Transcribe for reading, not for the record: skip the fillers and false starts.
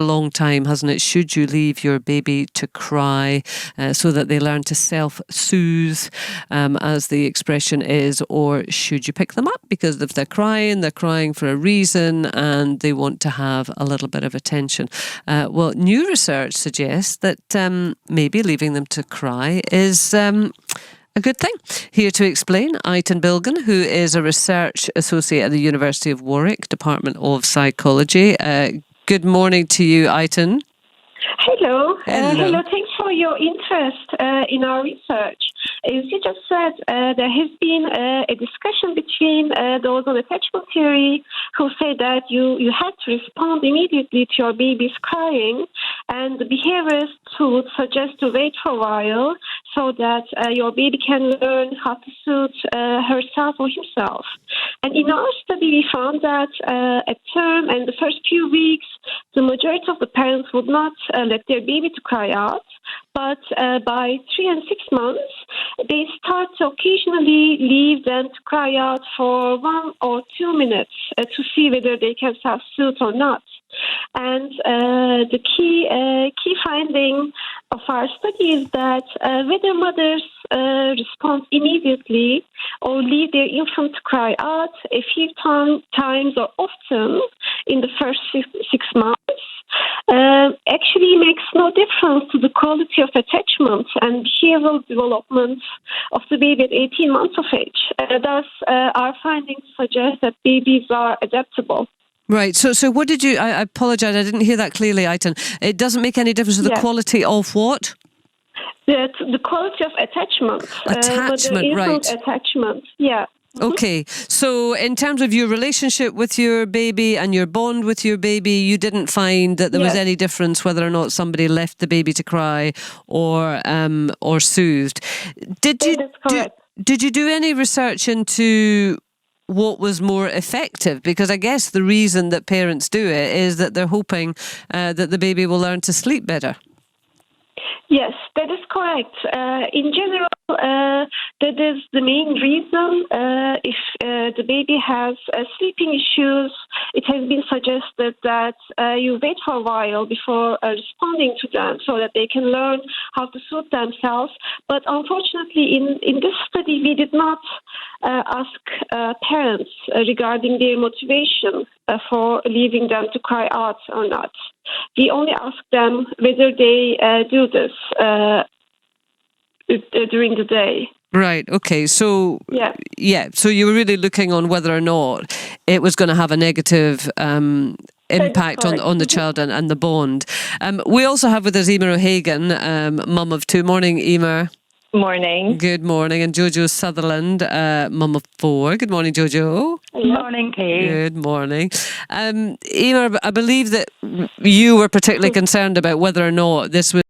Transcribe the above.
a long time, hasn't it? Should you leave your baby to cry so that they learn to self-soothe, as the expression is, or should you pick them up? Because if they're crying for a reason and they want to have a little bit of attention. Well, new research suggests that maybe leaving them to cry is a good thing. Here to explain, Ayten Bilgin, who is a research associate at the University of Warwick, Department of Psychology. Good morning to you, Ayten. Hello. Hello. Thanks for your interest in our research. As you just said, there has been a discussion between those on attachment theory who say that you had to respond immediately to your baby's crying, and the behaviorists who would suggest to wait for a while so that your baby can learn how to soothe herself or himself. And in our study, we found that at term and the first few weeks, the majority of the parents would not let their baby to cry out. But by 3 and 6 months, they start to occasionally leave them to cry out for 1 or 2 minutes to see whether they can self-soothe or not. And the key finding of our study is that whether mothers respond immediately or leave their infant to cry out a few times or often in the first 6 months actually makes no difference to the quality of attachment and behavioral development of the baby at 18 months of age. Thus, our findings suggest that babies are adaptable. Right. So what did you... I apologise, I didn't hear that clearly, Ayten. It doesn't make any difference to the quality of what? The quality of attachment. Attachment, right. Attachment, yeah. Okay, so in terms of your relationship with your baby and your bond with your baby, you didn't find that there was any difference whether or not somebody left the baby to cry or soothed. Did you do any research into what was more effective? Because I guess the reason that parents do it is that they're hoping that the baby will learn to sleep better. Yes, that is correct. In general, that is the main reason. If the baby has sleeping issues, it has been suggested that you wait for a while before responding to them so that they can learn how to soothe themselves. But unfortunately, in this study, we did not ask parents regarding their motivation for leaving them to cry out or not. We only asked them whether they do this during the day. Right, okay, so so you were really looking on whether or not it was going to have a negative impact on the child and the bond. We also have with us Emer O'Hagan, mum of 2. Morning, Emer. Morning. Good morning. And Jojo Sutherland, mum of 4. Good morning, Jojo. Good morning, Kate. Good morning. Emer, I believe that you were particularly concerned about whether or not this was